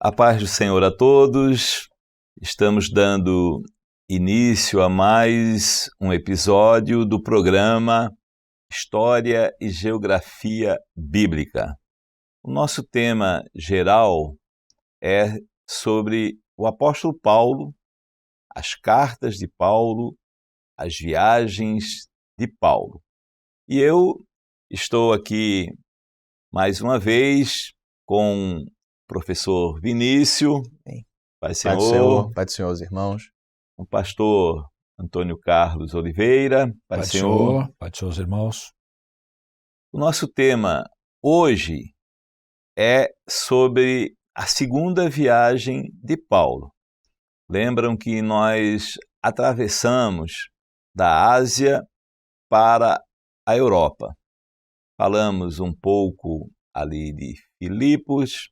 A paz do Senhor a todos. Estamos dando início a mais um episódio do programa História e Geografia Bíblica. O nosso tema geral é sobre o apóstolo Paulo, as cartas de Paulo, as viagens de Paulo. E eu estou aqui mais uma vez com o professor Vinícius, Pai Senhor, Pai do Senhor, os irmãos. o pastor Antônio Carlos Oliveira, Pai Senhor, os irmãos. O nosso tema hoje é sobre a segunda viagem de Paulo. Lembram que nós atravessamos da Ásia para a Europa. Falamos um pouco ali de Filipos,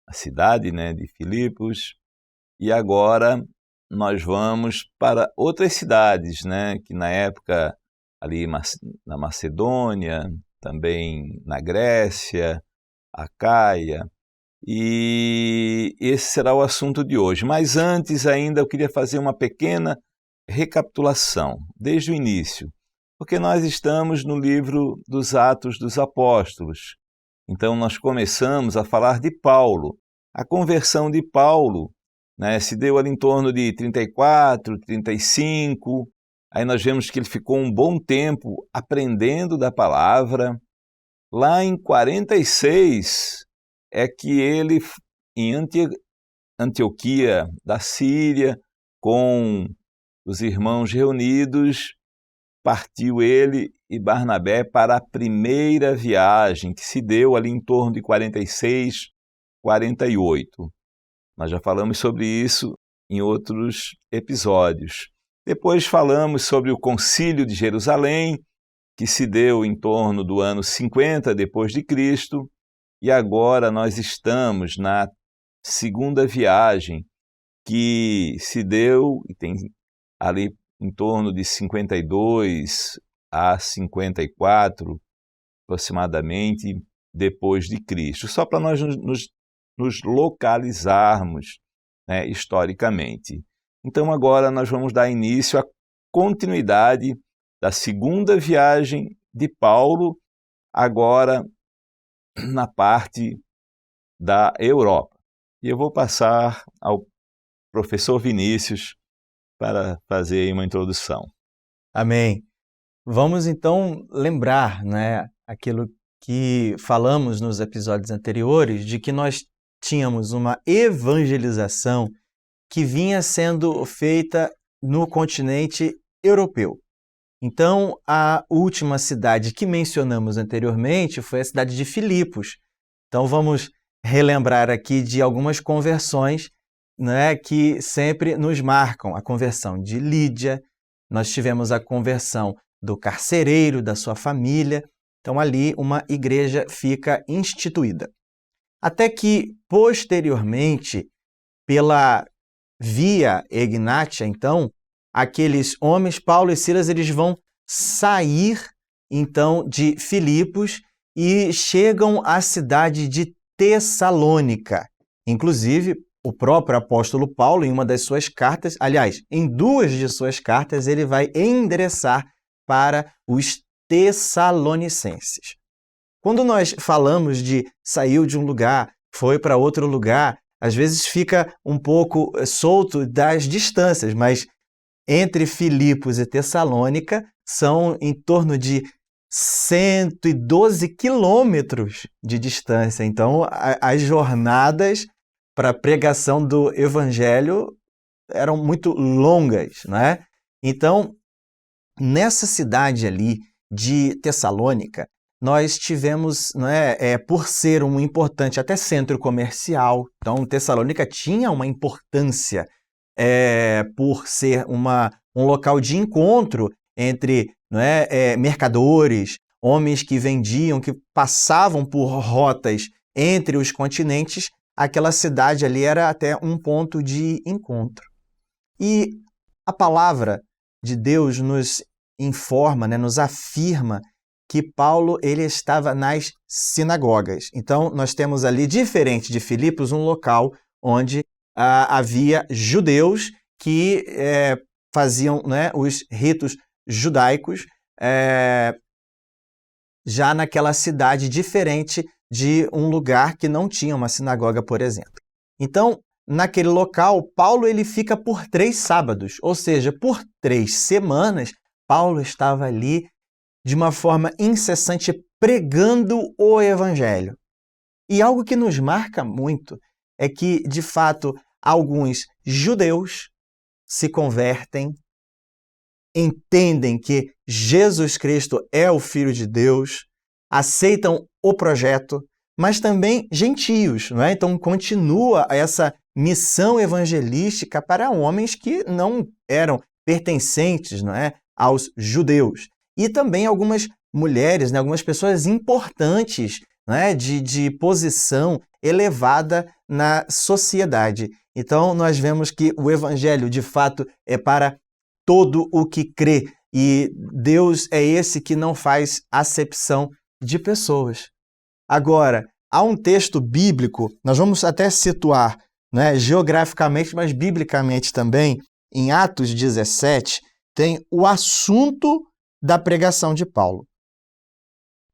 a cidade, de Filipos, e agora nós vamos para outras cidades, que na época ali na Macedônia, também na Grécia, Acaia, e esse será o assunto de hoje. Mas antes ainda eu queria fazer uma pequena recapitulação, desde o início, porque nós estamos no livro dos Atos dos Apóstolos. Então nós começamos a falar de Paulo. A conversão de Paulo se deu ali em torno de 34, 35, aí nós vemos que ele ficou um bom tempo aprendendo da palavra. Lá em 46 é que ele, em Antioquia da Síria, com os irmãos reunidos, partiu ele e Barnabé para a primeira viagem, que se deu ali em torno de 46, 48. Nós já falamos sobre isso em outros episódios. Depois falamos sobre o Concílio de Jerusalém, que se deu em torno do ano 50 depois de Cristo, e agora nós estamos na segunda viagem, que se deu e tem ali em torno de 52 a 54, aproximadamente, depois de Cristo. Só para nós nos localizarmos historicamente. Então agora nós vamos dar início à continuidade da segunda viagem de Paulo, agora na parte da Europa. E eu vou passar ao professor Vinícius para fazer uma introdução. Amém. Vamos então lembrar, aquilo que falamos nos episódios anteriores, de que nós tínhamos uma evangelização que vinha sendo feita no continente europeu. Então, a última cidade que mencionamos anteriormente foi a cidade de Filipos. Então, vamos relembrar aqui de algumas conversões que sempre nos marcam. A conversão de Lídia, nós tivemos a conversão do carcereiro, da sua família. Então, ali uma igreja fica instituída. Até que, posteriormente, pela via Egnátia, então, aqueles homens, Paulo e Silas, eles vão sair, então, de Filipos e chegam à cidade de Tessalônica. Inclusive, o próprio apóstolo Paulo, em uma das suas cartas, aliás, em duas de suas cartas, ele vai endereçar para os tessalonicenses. Quando nós falamos de saiu de um lugar, foi para outro lugar, às vezes fica um pouco solto das distâncias, mas entre Filipos e Tessalônica são em torno de 112 quilômetros de distância. Então, as jornadas para a pregação do evangelho eram muito longas, Então, nessa cidade ali de Tessalônica, nós tivemos, por ser um importante até centro comercial, então Tessalônica tinha uma importância por ser um local de encontro entre mercadores, homens que vendiam, que passavam por rotas entre os continentes. Aquela cidade ali era até um ponto de encontro. E a palavra de Deus nos informa, nos afirma que Paulo ele estava nas sinagogas. Então, nós temos ali, diferente de Filipos, um local onde havia judeus que faziam, né, os ritos judaicos já naquela cidade, diferente de um lugar que não tinha uma sinagoga, por exemplo. Então, naquele local, Paulo ele fica por 3 sábados, ou seja, por 3 semanas, Paulo estava ali de uma forma incessante pregando o Evangelho. E algo que nos marca muito é que, de fato, alguns judeus se convertem, entendem que Jesus Cristo é o Filho de Deus, aceitam o projeto, mas também gentios, não é? Então continua essa missão evangelística para homens que não eram pertencentes, não é, aos judeus. E também algumas mulheres, né, algumas pessoas importantes, né, de posição elevada na sociedade. Então nós vemos que o evangelho de fato é para todo o que crê, e Deus é esse que não faz acepção de pessoas. Agora, há um texto bíblico, nós vamos até situar, né, geograficamente, mas biblicamente também, em Atos 17, tem o assunto da pregação de Paulo,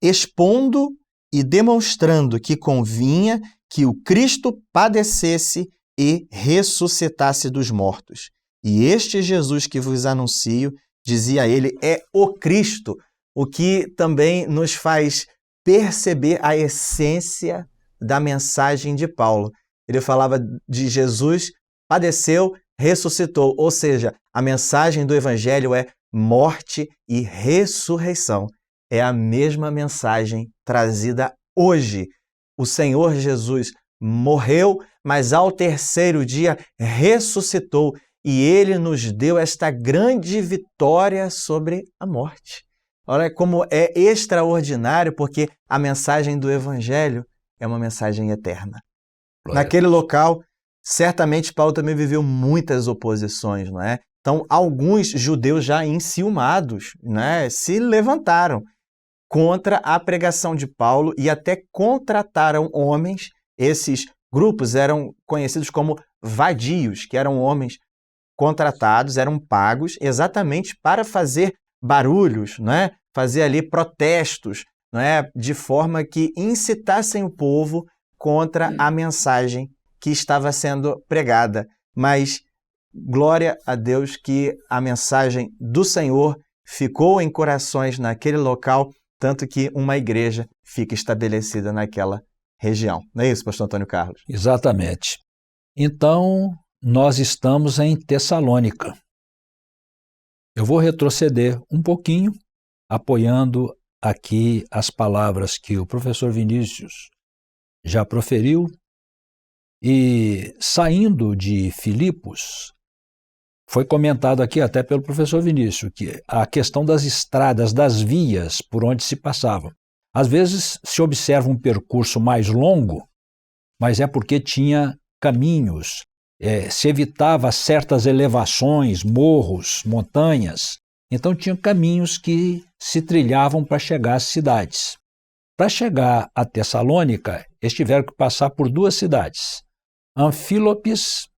expondo e demonstrando que convinha que o Cristo padecesse e ressuscitasse dos mortos. E este Jesus que vos anuncio, dizia ele, é o Cristo, o que também nos faz perceber a essência da mensagem de Paulo. Ele falava de Jesus, padeceu, ressuscitou, ou seja, a mensagem do Evangelho é morte e ressurreição. É a mesma mensagem trazida hoje. O Senhor Jesus morreu, mas ao 3º dia ressuscitou, e ele nos deu esta grande vitória sobre a morte. Olha como é extraordinário, porque a mensagem do Evangelho é uma mensagem eterna. Naquele local, certamente Paulo também viveu muitas oposições, não é? Então, alguns judeus já enciumados, né, se levantaram contra a pregação de Paulo e até contrataram homens. Esses grupos eram conhecidos como vadios, que eram homens contratados, eram pagos exatamente para fazer barulhos, né? Fazer ali protestos, né? De forma que incitassem o povo contra a mensagem que estava sendo pregada. Mas glória a Deus que a mensagem do Senhor ficou em corações naquele local, tanto que uma igreja fica estabelecida naquela região. Não é isso, pastor Antônio Carlos? Exatamente. Então, nós estamos em Tessalônica. Eu vou retroceder um pouquinho, apoiando aqui as palavras que o professor Vinícius já proferiu, e saindo de Filipos, foi comentado aqui até pelo professor Vinícius, que a questão das estradas, das vias por onde se passavam. Às vezes se observa um percurso mais longo, mas é porque tinha caminhos, se evitava certas elevações, morros, montanhas. Então tinham caminhos que se trilhavam para chegar às cidades. Para chegar a Tessalônica, eles tiveram que passar por 2 cidades, Anfílopes,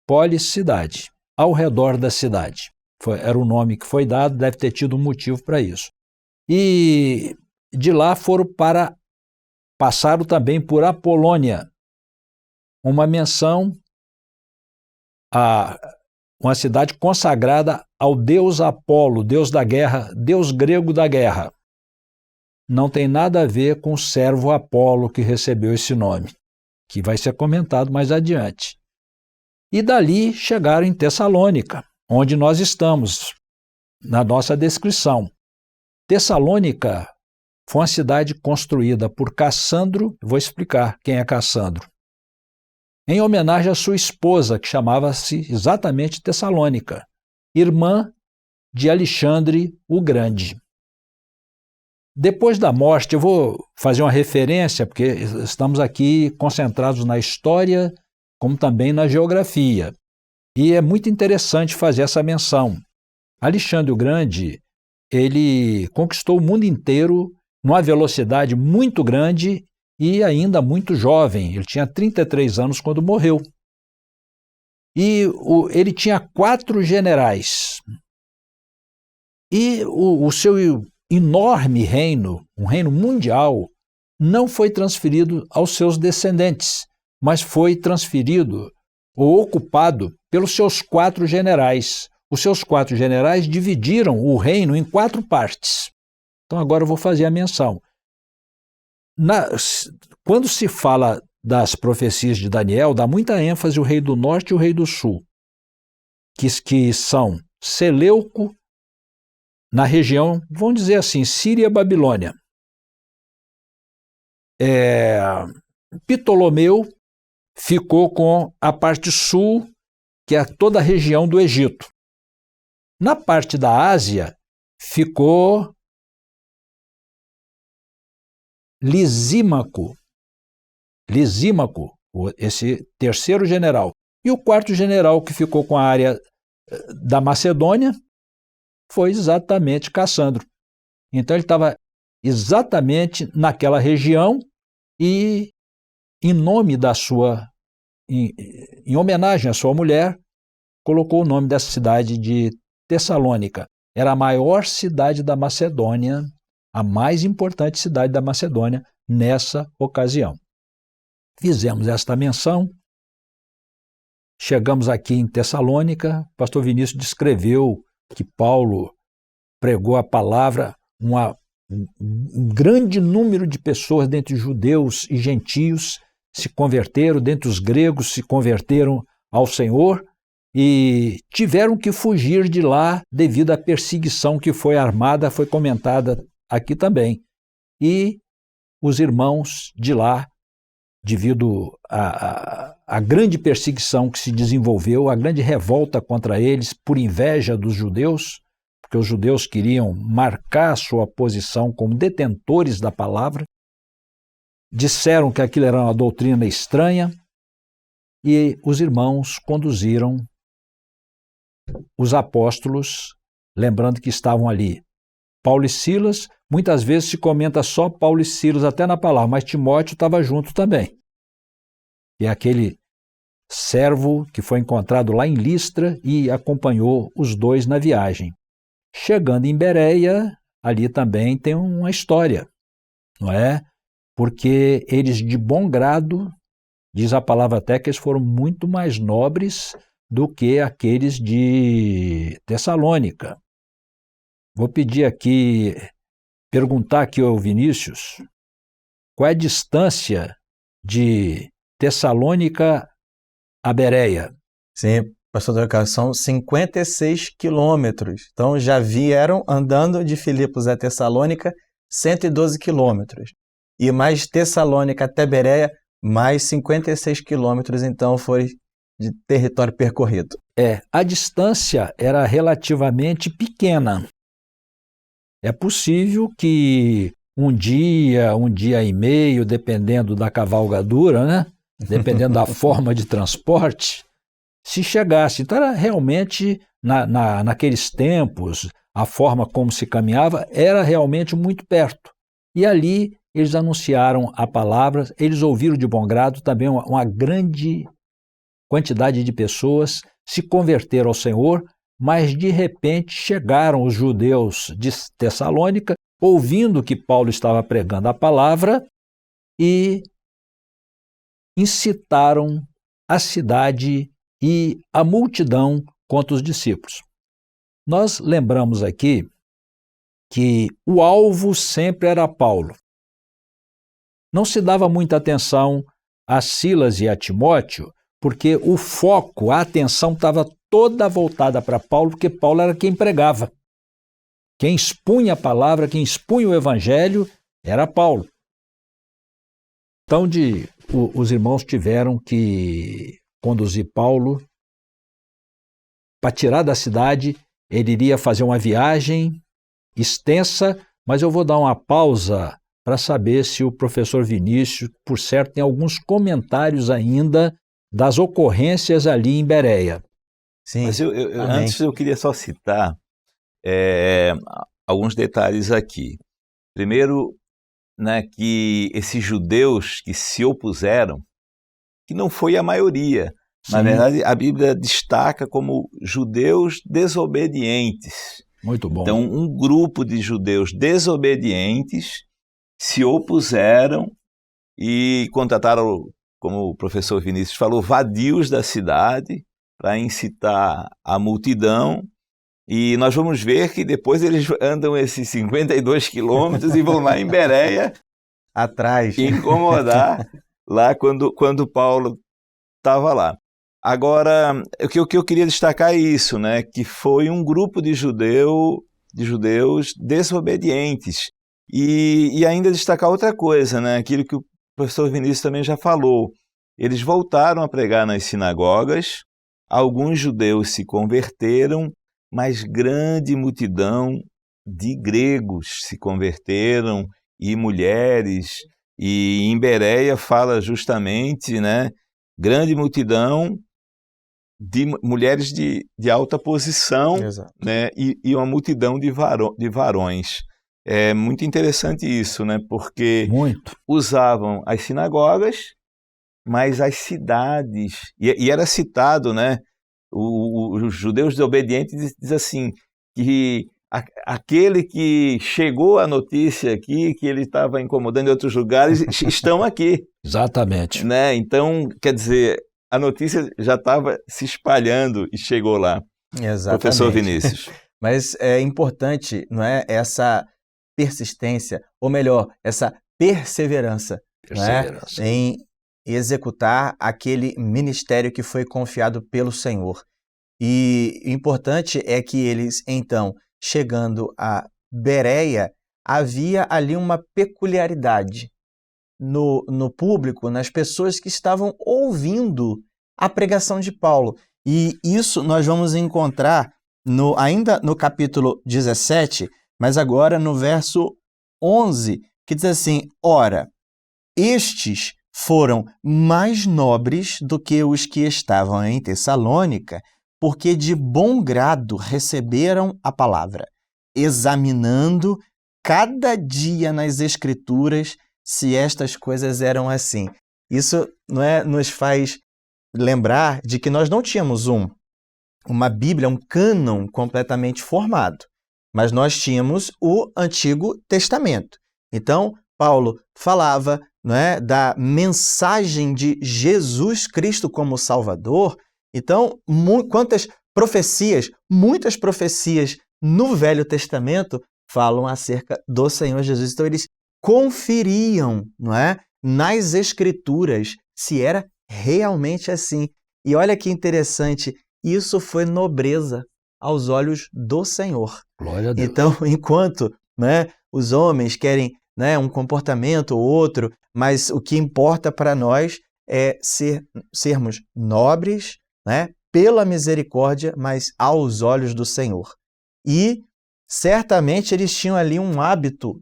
Polis, cidade, ao redor da cidade. Era o nome que foi dado, deve ter tido um motivo para isso. E de lá passaram também por Apolônia, uma menção a uma cidade consagrada ao deus Apolo, deus da guerra, deus grego da guerra. Não tem nada a ver com o servo Apolo que recebeu esse nome, que vai ser comentado mais adiante. E dali chegaram em Tessalônica, onde nós estamos, na nossa descrição. Tessalônica foi uma cidade construída por Cassandro, vou explicar quem é Cassandro, em homenagem à sua esposa, que chamava-se exatamente Tessalônica, irmã de Alexandre o Grande. Depois da morte, eu vou fazer uma referência, porque estamos aqui concentrados na história, como também na geografia. E é muito interessante fazer essa menção. Alexandre o Grande ele conquistou o mundo inteiro numa velocidade muito grande e ainda muito jovem. Ele tinha 33 anos quando morreu. E ele tinha 4 generais. E o seu enorme reino, um reino mundial, não foi transferido aos seus descendentes, mas foi transferido ou ocupado pelos seus 4 generais. Os seus 4 generais dividiram o reino em 4 partes. Então agora eu vou fazer a menção. Quando se fala das profecias de Daniel, dá muita ênfase ao rei do norte e o rei do sul, que são Seleuco, na região, vamos dizer assim, Síria e Babilônia. Ptolomeu ficou com a parte sul, que é toda a região do Egito. Na parte da Ásia, ficou Lisímaco, esse terceiro general. E o 4º general que ficou com a área da Macedônia foi exatamente Cassandro. Então ele estava exatamente naquela região e em homenagem à sua mulher, colocou o nome dessa cidade de Tessalônica. Era a maior cidade da Macedônia, a mais importante cidade da Macedônia nessa ocasião. Fizemos esta menção, chegamos aqui em Tessalônica, o pastor Vinícius descreveu que Paulo pregou a palavra, um grande número de pessoas, dentre judeus e gentios, se converteram, dentre os gregos se converteram ao Senhor e tiveram que fugir de lá devido à perseguição que foi armada, foi comentada aqui também. E os irmãos de lá, devido à grande perseguição que se desenvolveu, a grande revolta contra eles por inveja dos judeus, porque os judeus queriam marcar sua posição como detentores da palavra, disseram que aquilo era uma doutrina estranha e os irmãos conduziram os apóstolos, lembrando que estavam ali Paulo e Silas. Muitas vezes se comenta só Paulo e Silas até na palavra, mas Timóteo estava junto também. E é aquele servo que foi encontrado lá em Listra e acompanhou os dois na viagem. Chegando em Bereia, ali também tem uma história, não é? Porque eles de bom grado, diz a palavra até que eles foram muito mais nobres do que aqueles de Tessalônica. Vou pedir aqui, perguntar aqui ao Vinícius, qual é a distância de Tessalônica a Bereia? Sim, pastor Daniel, são 56 quilômetros. Então já vieram andando de Filipos a Tessalônica 112 quilômetros. E mais Tessalônica até Bereia, mais 56 quilômetros, então foi de território percorrido. A distância era relativamente pequena. É possível que um dia e meio, dependendo da cavalgadura, né? Dependendo da forma de transporte, se chegasse. Então era realmente, naqueles tempos, a forma como se caminhava era realmente muito perto. E ali eles anunciaram a palavra, eles ouviram de bom grado, também uma grande quantidade de pessoas se converteram ao Senhor, mas de repente chegaram os judeus de Tessalônica, ouvindo que Paulo estava pregando a palavra e incitaram a cidade e a multidão contra os discípulos. Nós lembramos aqui que o alvo sempre era Paulo. Não se dava muita atenção a Silas e a Timóteo, porque o foco, a atenção estava toda voltada para Paulo, porque Paulo era quem pregava. Quem expunha a palavra, quem expunha o evangelho, era Paulo. Então, os irmãos tiveram que conduzir Paulo para tirar da cidade. Ele iria fazer uma viagem extensa, mas eu vou dar uma pausa para saber se o professor Vinícius, por certo, tem alguns comentários ainda das ocorrências ali em Bereia. Sim. Mas antes eu queria só citar alguns detalhes aqui. Primeiro, né, que esses judeus que se opuseram, que não foi a maioria, na Sim. verdade a Bíblia destaca como judeus desobedientes. Muito bom. Então, um grupo de judeus desobedientes se opuseram e contrataram, como o professor Vinícius falou, vadios da cidade para incitar a multidão. E nós vamos ver que depois eles andam esses 52 quilômetros e vão lá em Bereia Atrás. incomodar lá quando Paulo estava lá. Agora, o que eu queria destacar é isso, né? Que foi um grupo de judeus desobedientes. E ainda destacar outra coisa, né? Aquilo que o professor Vinícius também já falou. Eles voltaram a pregar nas sinagogas, alguns judeus se converteram, mas grande multidão de gregos se converteram, e mulheres, e em Bereia fala justamente, né? Grande multidão de mulheres de alta posição, Exato. né? E uma multidão de varões. É muito interessante isso, né? Porque Muito. usavam as sinagogas, mas as cidades, e era citado, né? Os judeus desobedientes diz assim, que aquele que chegou a notícia aqui, que ele estava incomodando em outros lugares, estão aqui, Exatamente. né? Então, quer dizer, a notícia já estava se espalhando e chegou lá. Exatamente. Professor Vinícius. Mas é importante, não é, essa persistência, ou melhor, essa perseverança, não é, Perseverança. em executar aquele ministério que foi confiado pelo Senhor. E o importante é que eles, então, chegando a Bereia, havia ali uma peculiaridade no público, nas pessoas que estavam ouvindo a pregação de Paulo. E isso nós vamos encontrar ainda no capítulo 17, mas agora no verso 11, que diz assim: ora, estes foram mais nobres do que os que estavam em Tessalônica, porque de bom grado receberam a palavra, examinando cada dia nas Escrituras se estas coisas eram assim. Isso não é, nos faz lembrar de que nós não tínhamos uma Bíblia, um cânon completamente formado, mas nós tínhamos o Antigo Testamento. Então, Paulo falava, não é, da mensagem de Jesus Cristo como Salvador. Então, quantas profecias, muitas profecias no Velho Testamento falam acerca do Senhor Jesus. Então, eles conferiam, não é, nas Escrituras se era realmente assim. E olha que interessante, isso foi nobreza aos olhos do Senhor. Glória a Deus. Então, enquanto, né, os homens querem, né, um comportamento ou outro, mas o que importa para nós é sermos nobres, né, pela misericórdia, mas aos olhos do Senhor. E certamente eles tinham ali um hábito,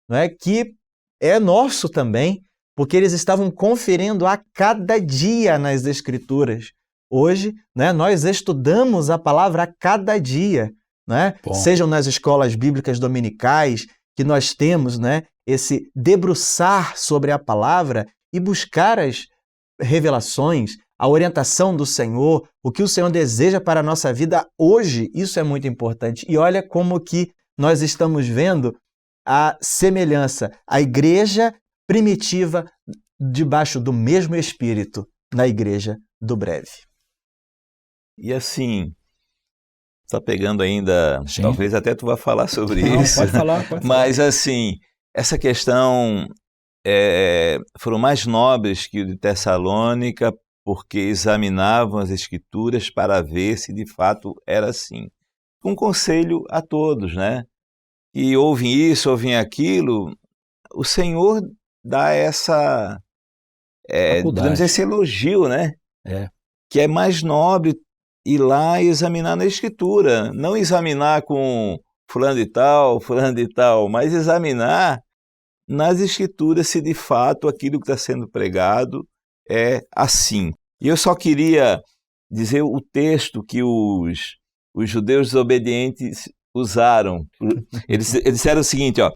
né, que é nosso também, porque eles estavam conferindo a cada dia nas Escrituras. Hoje, né, nós estudamos a palavra a cada dia, né? Sejam nas escolas bíblicas dominicais, que nós temos, né, esse debruçar sobre a palavra e buscar as revelações, a orientação do Senhor, o que o Senhor deseja para a nossa vida hoje. Isso é muito importante. E olha como que nós estamos vendo a semelhança, a igreja primitiva debaixo do mesmo Espírito na igreja do breve. E assim, está pegando ainda, Sim. talvez até tu vá falar sobre Não, isso. pode falar, pode Mas assim, essa questão foram mais nobres que o de Tessalônica, porque examinavam as Escrituras para ver se de fato era assim. Um conselho a todos, né? Que ouvem isso, ouvem aquilo, o Senhor dá digamos, esse elogio, né? Que é mais nobre ir lá e examinar na Escritura, não examinar com fulano de tal, mas examinar nas Escrituras se de fato aquilo que está sendo pregado é assim. E eu só queria dizer o texto que os judeus desobedientes usaram. Eles disseram o seguinte, ó,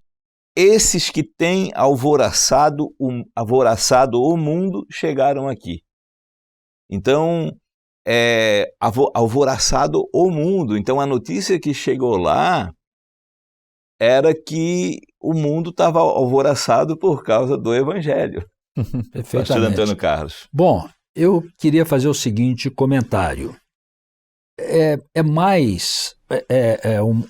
esses que têm alvoroçado o mundo chegaram aqui. Então, alvoroçado o mundo. Então, a notícia que chegou lá era que o mundo estava alvoroçado por causa do Evangelho. Pastor Antônio Carlos. Bom, eu queria fazer o seguinte comentário. É mais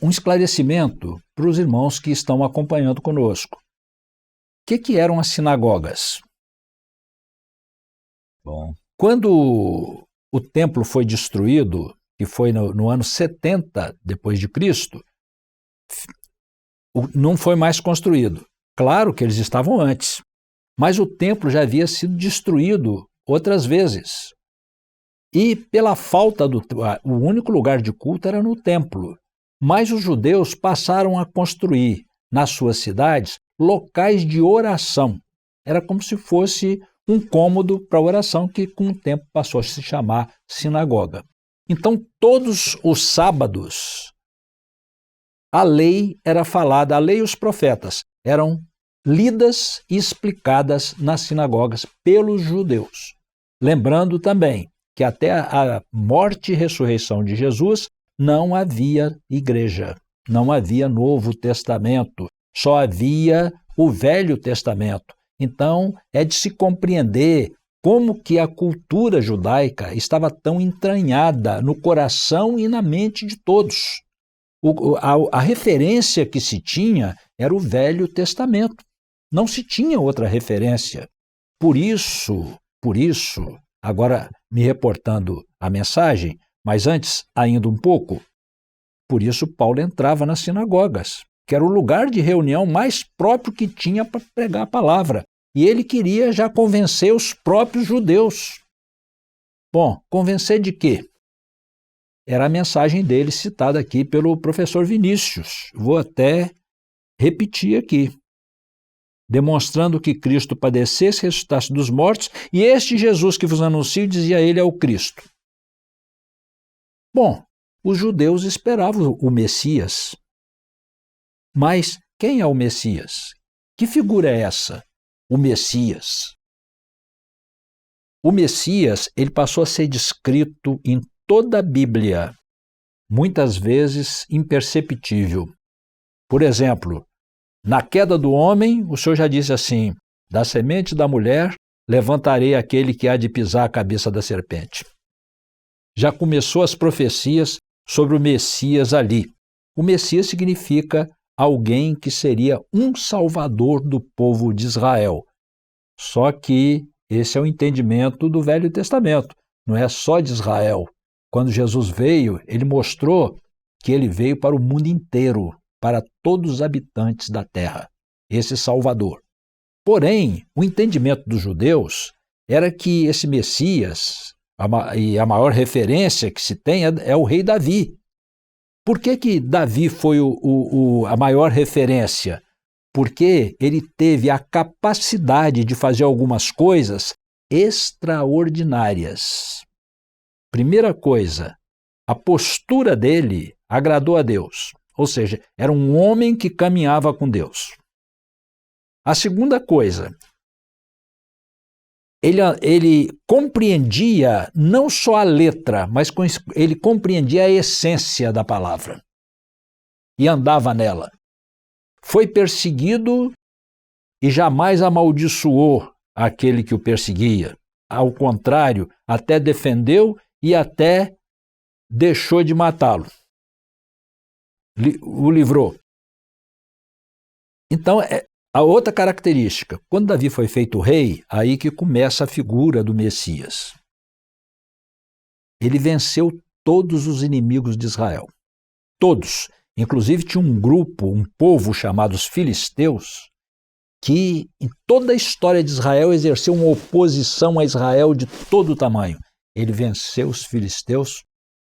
um esclarecimento para os irmãos que estão acompanhando conosco. O que eram as sinagogas? Bom. Quando o templo foi destruído, que foi no ano 70 depois de Cristo, não foi mais construído. Claro que eles estavam antes, mas o templo já havia sido destruído outras vezes. E pela falta o único lugar de culto era no templo. Mas os judeus passaram a construir nas suas cidades locais de oração. Era como se fosse um cômodo para oração que com o tempo passou a se chamar sinagoga. Então todos os sábados a lei era falada, a lei e os profetas eram lidas e explicadas nas sinagogas pelos judeus. Lembrando também que até a morte e ressurreição de Jesus não havia igreja, não havia Novo Testamento, só havia o Velho Testamento. Então, é de se compreender como que a cultura judaica estava tão entranhada no coração e na mente de todos. A referência que se tinha era o Velho Testamento. Não se tinha outra referência. Por isso, agora me reportando a mensagem, mas antes ainda um pouco, por isso Paulo entrava nas sinagogas, que era o lugar de reunião mais próprio que tinha para pregar a palavra. E ele queria já convencer os próprios judeus. Bom, convencer de quê? Era a mensagem dele citada aqui pelo professor Vinícius. Vou até repetir aqui. Demonstrando que Cristo padecesse, ressuscitasse dos mortos, e este Jesus que vos anuncio, dizia ele, é o Cristo. Bom, os judeus esperavam o Messias. Mas quem é o Messias? Que figura é essa? O Messias. O Messias, ele passou a ser descrito em toda a Bíblia, muitas vezes imperceptível. Por exemplo, na queda do homem, o Senhor já disse assim, da semente da mulher, levantarei aquele que há de pisar a cabeça da serpente. Já começou as profecias sobre o Messias ali. O Messias significa alguém que seria um salvador do povo de Israel. Só que esse é o entendimento do Velho Testamento, não é só de Israel. Quando Jesus veio, ele mostrou que ele veio para o mundo inteiro, para todos os habitantes da terra, esse Salvador. Porém, o entendimento dos judeus era que esse Messias, e a maior referência que se tem é o rei Davi. Por que Davi foi a maior referência? Porque ele teve a capacidade de fazer algumas coisas extraordinárias. Primeira coisa, a postura dele agradou a Deus. Ou seja, era um homem que caminhava com Deus. A segunda coisa, ele compreendia não só a letra, mas ele compreendia a essência da palavra e andava nela. Foi perseguido e jamais amaldiçoou aquele que o perseguia. Ao contrário, até defendeu e até deixou de matá-lo. O livrou. Então, a outra característica, quando Davi foi feito rei, aí que começa a figura do Messias. Ele venceu todos os inimigos de Israel. Todos. Inclusive tinha um grupo, um povo chamado os filisteus, que em toda a história de Israel exerceu uma oposição a Israel de todo o tamanho. Ele venceu os filisteus,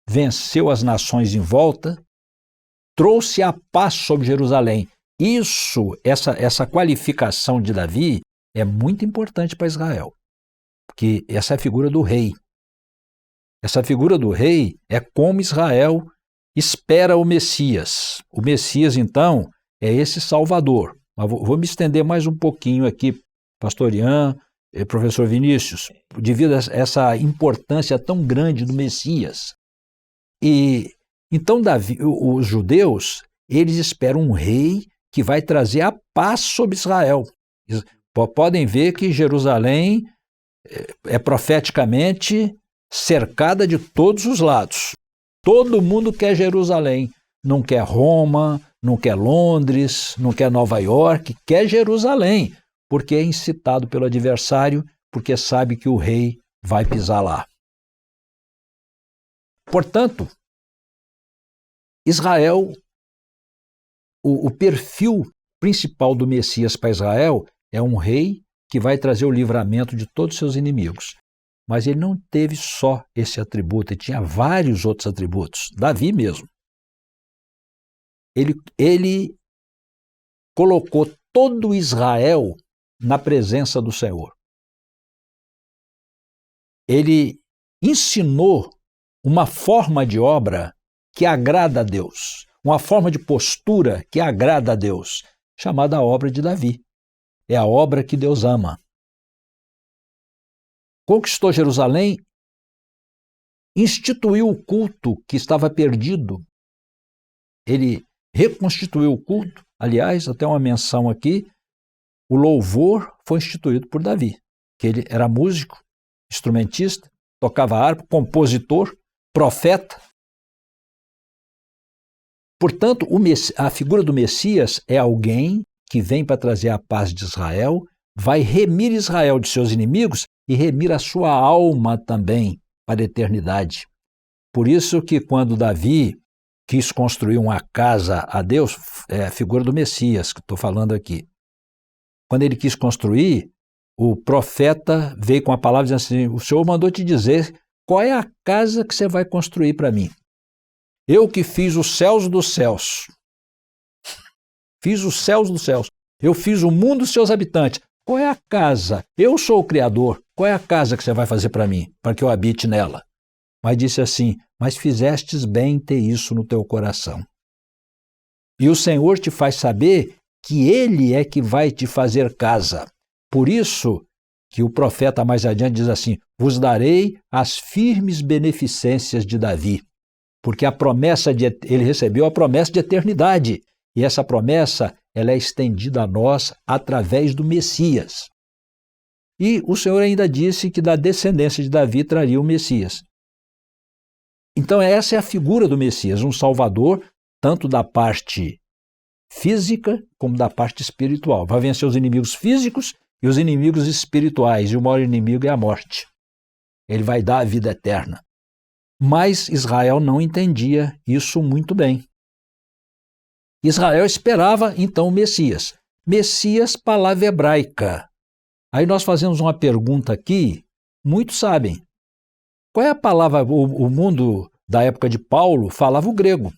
venceu as nações em volta, trouxe a paz sobre Jerusalém. Essa qualificação de Davi é muito importante para Israel, porque essa é a figura do rei. Essa figura do rei é como Israel espera o Messias. O Messias, então, é esse Salvador. Mas vou me estender mais um pouquinho aqui, pastor Ian, professor Vinícius, devido a essa importância tão grande do Messias. E então os judeus, eles esperam um rei que vai trazer a paz sobre Israel. Podem ver que Jerusalém é profeticamente cercada de todos os lados. Todo mundo quer Jerusalém. Não quer Roma, não quer Londres, não quer Nova York, quer Jerusalém, porque é incitado pelo adversário, porque sabe que o rei vai pisar lá. Portanto, Israel, o perfil principal do Messias para Israel é um rei que vai trazer o livramento de todos os seus inimigos. Mas ele não teve só esse atributo, ele tinha vários outros atributos. Davi mesmo. Ele colocou todo Israel na presença do Senhor. Ele ensinou uma forma de obra que agrada a Deus, uma forma de postura que agrada a Deus, chamada a obra de Davi. É a obra que Deus ama. Conquistou Jerusalém, instituiu o culto que estava perdido. Ele reconstituiu o culto. Aliás, até uma menção aqui, o louvor foi instituído por Davi, que ele era músico, instrumentista, tocava harpa, compositor, profeta. Portanto, a figura do Messias é alguém que vem para trazer a paz de Israel, vai remir Israel de seus inimigos e remir a sua alma também para a eternidade. Por isso que quando Davi quis construir uma casa a Deus, é a figura do Messias que estou falando aqui. Quando ele quis construir, o profeta veio com a palavra dizendo assim: o Senhor mandou te dizer qual é a casa que você vai construir para mim. Eu que fiz os céus dos céus. Fiz os céus dos céus. Eu fiz o mundo e os seus habitantes. Qual é a casa? Eu sou o Criador. Qual é a casa que você vai fazer para mim, para que eu habite nela? Mas disse assim: mas fizestes bem ter isso no teu coração. E o Senhor te faz saber que Ele é que vai te fazer casa. Por isso que o profeta mais adiante diz assim: vos darei as firmes beneficências de Davi. Porque ele recebeu a promessa de eternidade. E essa promessa, ela é estendida a nós através do Messias. E o Senhor ainda disse que da descendência de Davi traria o Messias. Então essa é a figura do Messias, um Salvador, tanto da parte física como da parte espiritual. Vai vencer os inimigos físicos e os inimigos espirituais, e o maior inimigo é a morte. Ele vai dar a vida eterna. Mas Israel não entendia isso muito bem. Israel esperava, então, o Messias. Messias, palavra hebraica. Aí nós fazemos uma pergunta aqui, muitos sabem. Qual é a palavra? O mundo da época de Paulo falava o grego.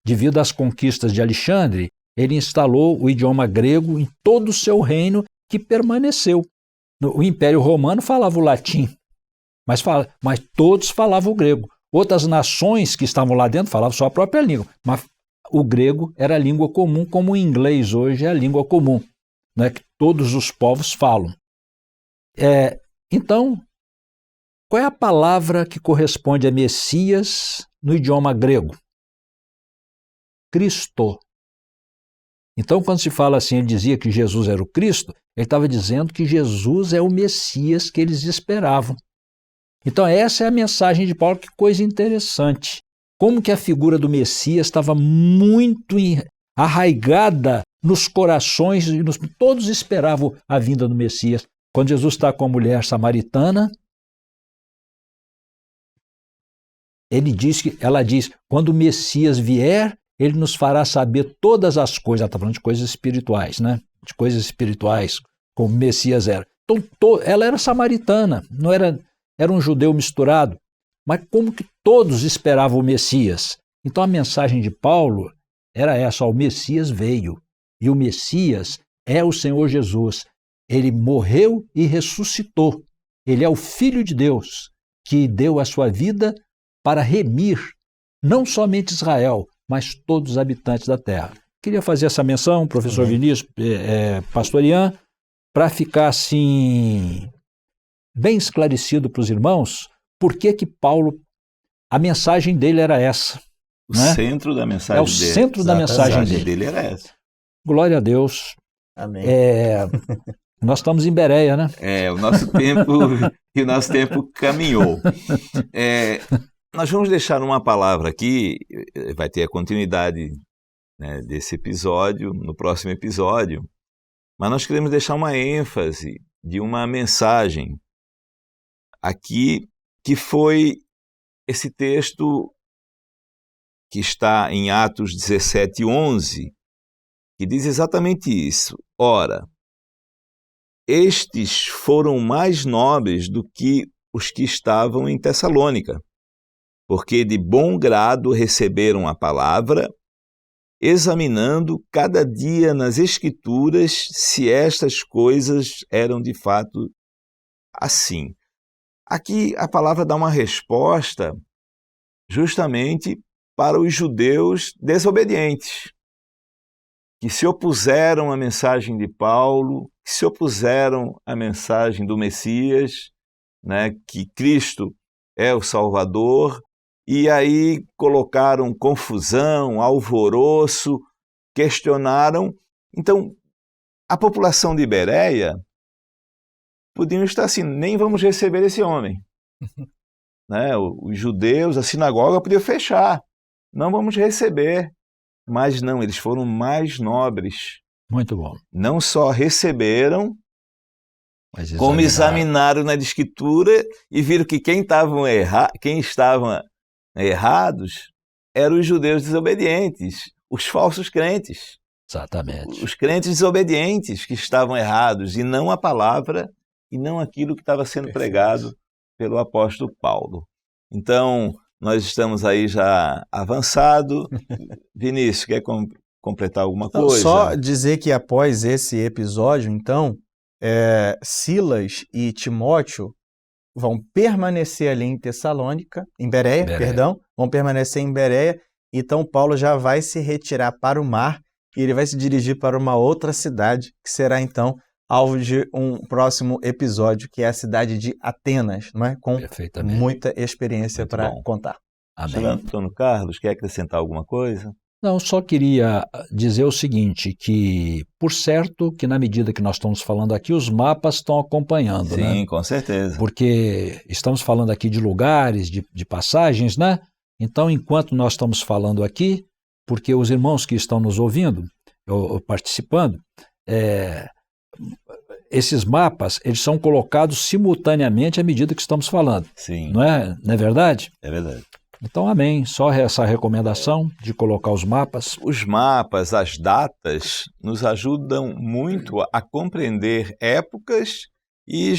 Devido às conquistas de Alexandre, ele instalou o idioma grego em todo o seu reino, que permaneceu. O Império Romano falava o latim, mas todos falavam o grego. Outras nações que estavam lá dentro falavam só a própria língua, mas o grego era a língua comum, como o inglês hoje é a língua comum, né, que todos os povos falam. Então, qual é a palavra que corresponde a Messias no idioma grego? Cristo. Então, quando se fala assim, ele dizia que Jesus era o Cristo, ele estava dizendo que Jesus é o Messias que eles esperavam. Então, essa é a mensagem de Paulo, que coisa interessante. Como que a figura do Messias estava muito arraigada nos corações, e todos esperavam a vinda do Messias. Quando Jesus está com a mulher samaritana, ela diz, quando o Messias vier, ele nos fará saber todas as coisas. Ela está falando de coisas espirituais, né? De coisas espirituais, como o Messias era. Então, ela era samaritana, não era um judeu misturado. Mas como que todos esperavam o Messias? Então a mensagem de Paulo era essa: o Messias veio. E o Messias é o Senhor Jesus. Ele morreu e ressuscitou. Ele é o Filho de Deus, que deu a sua vida para remir não somente Israel, mas todos os habitantes da terra. Queria fazer essa menção, professor Vinícius, pastor Ian, para ficar assim bem esclarecido para os irmãos por que Paulo, a mensagem dele era essa. O né? centro da mensagem dele. Centro da mensagem dele era essa. Glória a Deus. Amém. Nós estamos em Bereia, né? O nosso tempo caminhou. Nós vamos deixar uma palavra aqui, vai ter a continuidade, né, desse episódio, no próximo episódio, mas nós queremos deixar uma ênfase de uma mensagem aqui, que foi esse texto que está em Atos 17:11, que diz exatamente isso. Ora, estes foram mais nobres do que os que estavam em Tessalônica, porque de bom grado receberam a palavra, examinando cada dia nas Escrituras se estas coisas eram de fato assim. Aqui a palavra dá uma resposta justamente para os judeus desobedientes, que se opuseram à mensagem de Paulo, que se opuseram à mensagem do Messias, né, que Cristo é o Salvador, e aí colocaram confusão, alvoroço, questionaram. Então, a população de Bereia podiam estar assim, nem vamos receber esse homem. Né? Os judeus, a sinagoga podia fechar, não vamos receber. Mas não, eles foram mais nobres. Muito bom. Não só receberam, Mas como examinaram na Escritura e viram que quem estavam errados eram os judeus desobedientes, os falsos crentes. Exatamente. Os crentes desobedientes que estavam errados, e não a palavra, e não aquilo que estava sendo pregado pelo apóstolo Paulo. Então, nós estamos aí já avançado. Vinícius, quer completar alguma coisa? Só dizer que após esse episódio, então, Silas e Timóteo vão permanecer ali em Tessalônica, em Bereia, vão permanecer em Bereia. Então, Paulo já vai se retirar para o mar e ele vai se dirigir para uma outra cidade, que será, então, alvo de um próximo episódio, que é a cidade de Atenas, não é? Com muita experiência para contar. Amém. Antônio Carlos, quer acrescentar alguma coisa? Não, só queria dizer o seguinte, que por certo que na medida que nós estamos falando aqui, os mapas estão acompanhando, né? Sim, com certeza. Porque estamos falando aqui de lugares, de passagens, né? Então, enquanto nós estamos falando aqui, porque os irmãos que estão nos ouvindo, ou participando, esses mapas, eles são colocados simultaneamente à medida que estamos falando. Sim. Não é verdade? É verdade. Então, amém. Só essa recomendação de colocar os mapas. Os mapas, as datas, nos ajudam muito a compreender épocas e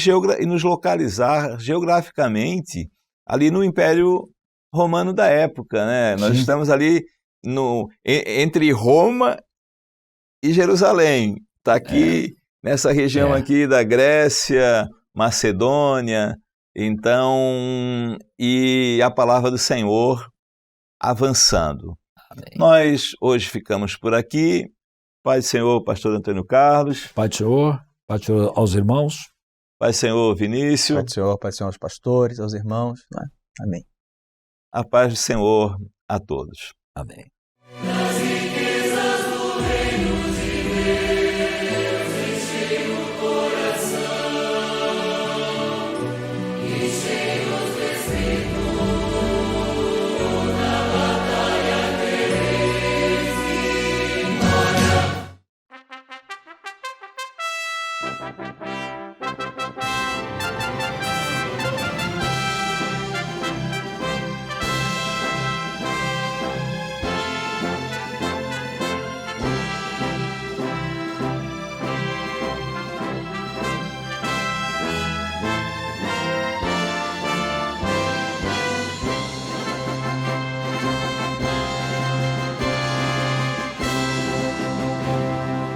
nos localizar geograficamente ali no Império Romano da época, né? Nós estamos ali entre Roma e Jerusalém. Está aqui nessa região aqui da Grécia, Macedônia. Então, e a palavra do Senhor avançando. Amém. Nós hoje ficamos por aqui. Pai do Senhor, pastor Antônio Carlos. Pai do Senhor aos irmãos. Pai do Senhor, Vinícius. Pai do Senhor aos pastores, aos irmãos. Né? Amém. A paz do Senhor a todos. Amém.